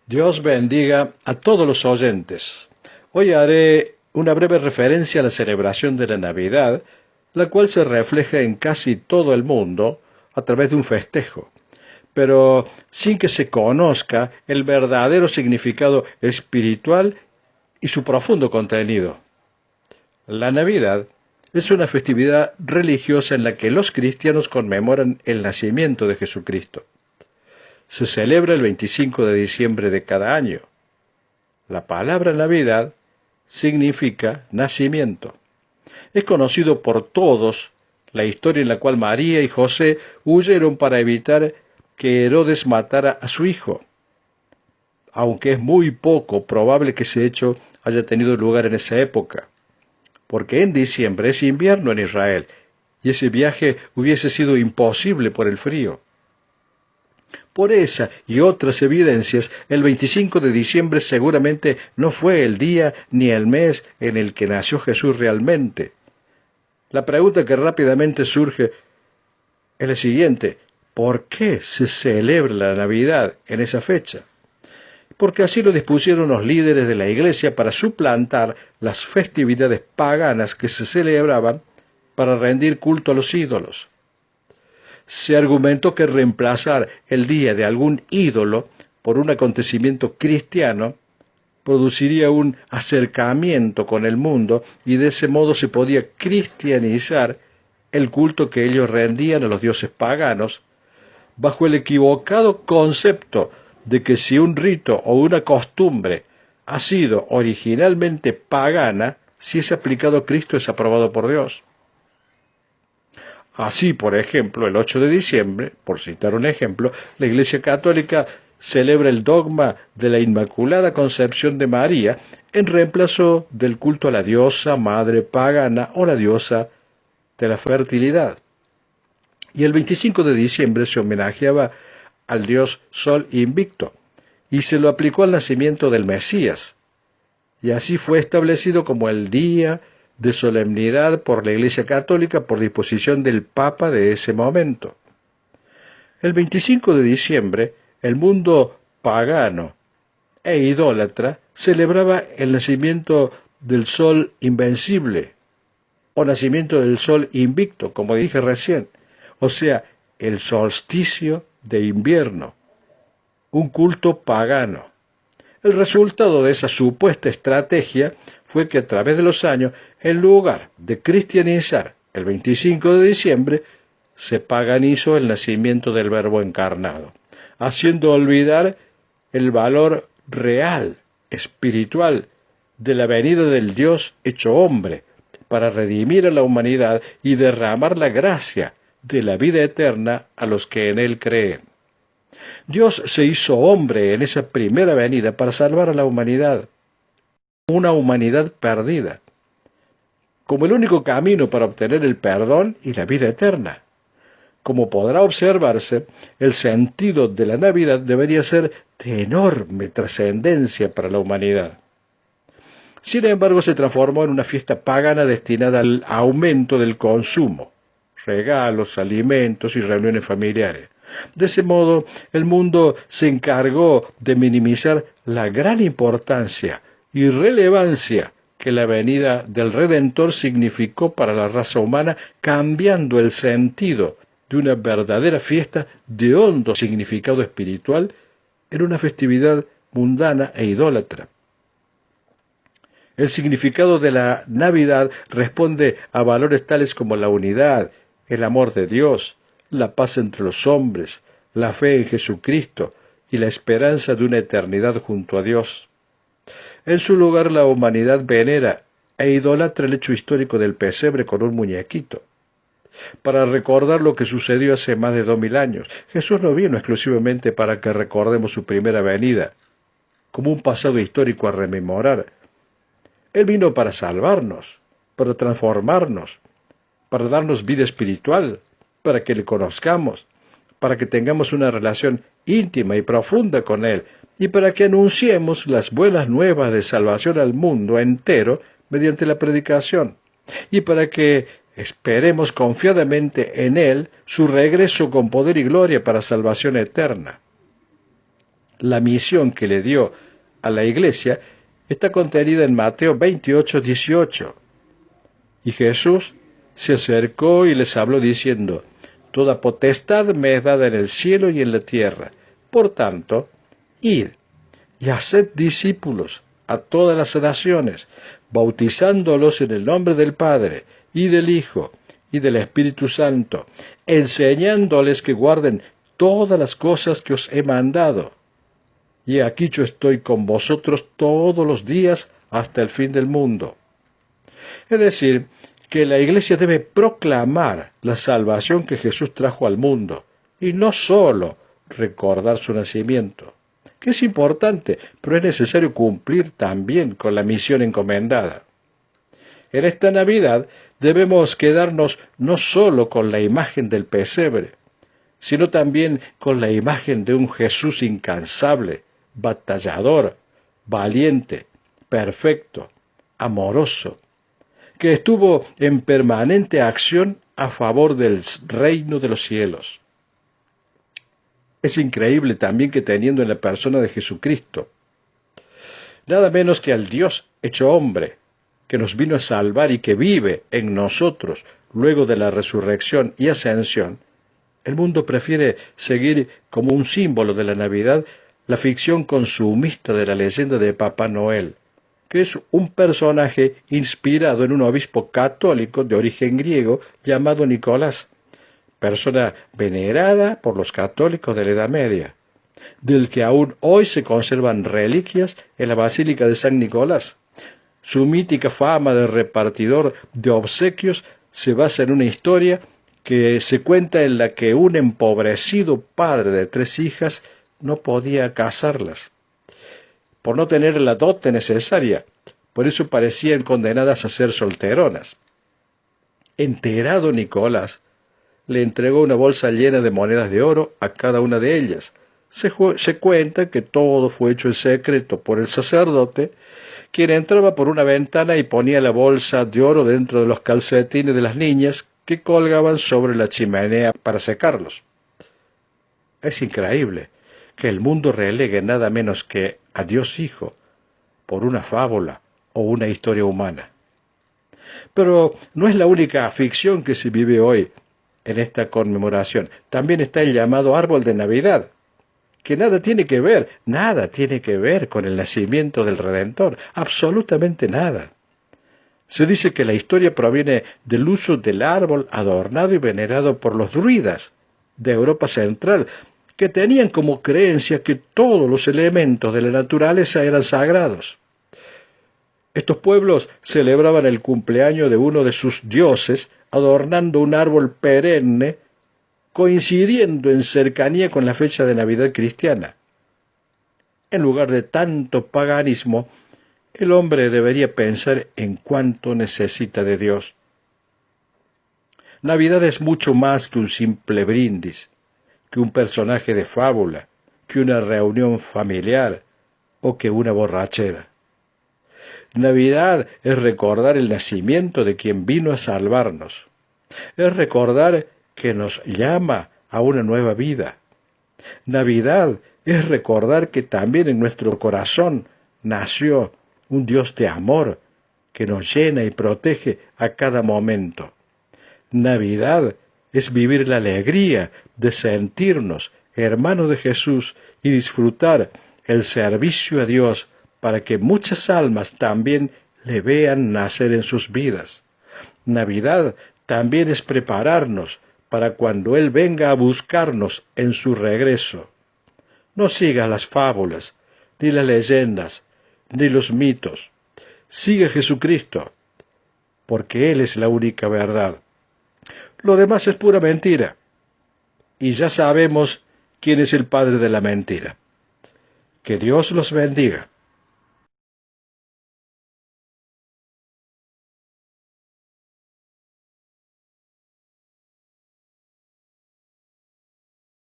Dios bendiga a todos los oyentes. Hoy haré una breve referencia a la celebración de la Navidad, la cual se refleja en casi todo el mundo a través de un festejo, pero sin que se conozca el verdadero significado espiritual y su profundo contenido. La Navidad es una festividad religiosa en la que los cristianos conmemoran el nacimiento de Jesucristo. Se celebra el 25 de diciembre de cada año. La palabra Navidad significa nacimiento. Es conocido por todos la historia en la cual María y José huyeron para evitar que Herodes matara a su hijo, aunque es muy poco probable que ese hecho haya tenido lugar en esa época, porque en diciembre es invierno en Israel y ese viaje hubiese sido imposible por el frío. Por esa y otras evidencias, el 25 de diciembre seguramente no fue el día ni el mes en el que nació Jesús realmente. La pregunta que rápidamente surge es la siguiente: ¿por qué se celebra la Navidad en esa fecha? Porque así lo dispusieron los líderes de la Iglesia para suplantar las festividades paganas que se celebraban para rendir culto a los ídolos. Se argumentó que reemplazar el día de algún ídolo por un acontecimiento cristiano produciría un acercamiento con el mundo y de ese modo se podía cristianizar el culto que ellos rendían a los dioses paganos, bajo el equivocado concepto de que si un rito o una costumbre ha sido originalmente pagana, si es aplicado a Cristo es aprobado por Dios. Así, por ejemplo, el 8 de diciembre, por citar un ejemplo, la Iglesia Católica celebra el dogma de la Inmaculada Concepción de María en reemplazo del culto a la diosa madre pagana o la diosa de la fertilidad. Y el 25 de diciembre se homenajeaba al dios Sol invicto y se lo aplicó al nacimiento del Mesías. Y así fue establecido como el día de solemnidad por la Iglesia Católica por disposición del Papa de ese momento. El 25 de diciembre, el mundo pagano e idólatra celebraba el nacimiento del sol invencible o nacimiento del sol invicto, como dije recién, o sea, el solsticio de invierno, un culto pagano. El resultado de esa supuesta estrategia fue que a través de los años, en lugar de cristianizar el 25 de diciembre, se paganizó el nacimiento del Verbo encarnado, haciendo olvidar el valor real, espiritual, de la venida del Dios hecho hombre, para redimir a la humanidad y derramar la gracia de la vida eterna a los que en él creen. Dios se hizo hombre en esa primera venida para salvar a la humanidad, una humanidad perdida, como el único camino para obtener el perdón y la vida eterna. Como podrá observarse, el sentido de la Navidad debería ser de enorme trascendencia para la humanidad. Sin embargo, se transformó en una fiesta pagana destinada al aumento del consumo, regalos, alimentos y reuniones familiares. De ese modo, el mundo se encargó de minimizar la gran importancia y relevancia que la venida del Redentor significó para la raza humana, cambiando el sentido de una verdadera fiesta de hondo significado espiritual en una festividad mundana e idólatra. El significado de la Navidad responde a valores tales como la unidad, el amor de Dios, la paz entre los hombres, la fe en Jesucristo y la esperanza de una eternidad junto a Dios. En su lugar, la humanidad venera e idolatra el hecho histórico del pesebre con un muñequito, para recordar lo que sucedió hace más de 2000 años. Jesús no vino exclusivamente para que recordemos su primera venida, como un pasado histórico a rememorar. Él vino para salvarnos, para transformarnos, para darnos vida espiritual, para que le conozcamos, para que tengamos una relación íntima y profunda con Él, y para que anunciemos las buenas nuevas de salvación al mundo entero mediante la predicación, y para que esperemos confiadamente en Él su regreso con poder y gloria para salvación eterna. La misión que le dio a la iglesia está contenida en Mateo 28:18. Y Jesús se acercó y les habló diciendo: Toda potestad me es dada en el cielo y en la tierra. Por tanto, id y haced discípulos a todas las naciones, bautizándolos en el nombre del Padre, y del Hijo, y del Espíritu Santo, enseñándoles que guarden todas las cosas que os he mandado. Y aquí yo estoy con vosotros todos los días hasta el fin del mundo. Es decir, que la Iglesia debe proclamar la salvación que Jesús trajo al mundo, y no sólo recordar su nacimiento, que es importante, pero es necesario cumplir también con la misión encomendada. En esta Navidad debemos quedarnos no sólo con la imagen del pesebre, sino también con la imagen de un Jesús incansable, batallador, valiente, perfecto, amoroso, que estuvo en permanente acción a favor del reino de los cielos. Es increíble también que teniendo en la persona de Jesucristo, nada menos que al Dios hecho hombre, que nos vino a salvar y que vive en nosotros luego de la resurrección y ascensión, el mundo prefiere seguir como un símbolo de la Navidad la ficción consumista de la leyenda de Papá Noel, que es un personaje inspirado en un obispo católico de origen griego llamado Nicolás, persona venerada por los católicos de la Edad Media, del que aún hoy se conservan reliquias en la Basílica de San Nicolás. Su mítica fama de repartidor de obsequios se basa en una historia que se cuenta en la que un empobrecido padre de 3 hijas no podía casarlas, por no tener la dote necesaria. Por eso parecían condenadas a ser solteronas. Enterado Nicolás, le entregó una bolsa llena de monedas de oro a cada una de ellas. Se cuenta que todo fue hecho en secreto por el sacerdote, quien entraba por una ventana y ponía la bolsa de oro dentro de los calcetines de las niñas que colgaban sobre la chimenea para secarlos. Es increíble que el mundo relegue nada menos que a Dios Hijo por una fábula o una historia humana. Pero no es la única ficción que se vive hoy en esta conmemoración. También está el llamado árbol de Navidad, que nada tiene que ver con el nacimiento del Redentor, absolutamente nada. Se dice que la historia proviene del uso del árbol adornado y venerado por los druidas de Europa Central, que tenían como creencia que todos los elementos de la naturaleza eran sagrados. Estos pueblos celebraban el cumpleaños de uno de sus dioses adornando un árbol perenne, coincidiendo en cercanía con la fecha de Navidad cristiana. En lugar de tanto paganismo, el hombre debería pensar en cuánto necesita de Dios. Navidad es mucho más que un simple brindis, que un personaje de fábula, que una reunión familiar o que una borrachera. Navidad es recordar el nacimiento de quien vino a salvarnos. Es recordar que nos llama a una nueva vida. Navidad es recordar que también en nuestro corazón nació un Dios de amor que nos llena y protege a cada momento. Navidad es vivir la alegría de sentirnos hermanos de Jesús y disfrutar el servicio a Dios para que muchas almas también le vean nacer en sus vidas. Navidad también es prepararnos para cuando Él venga a buscarnos en su regreso. No sigas las fábulas, ni las leyendas, ni los mitos. Sigue a Jesucristo, porque Él es la única verdad. Lo demás es pura mentira. Y ya sabemos quién es el padre de la mentira. Que Dios los bendiga.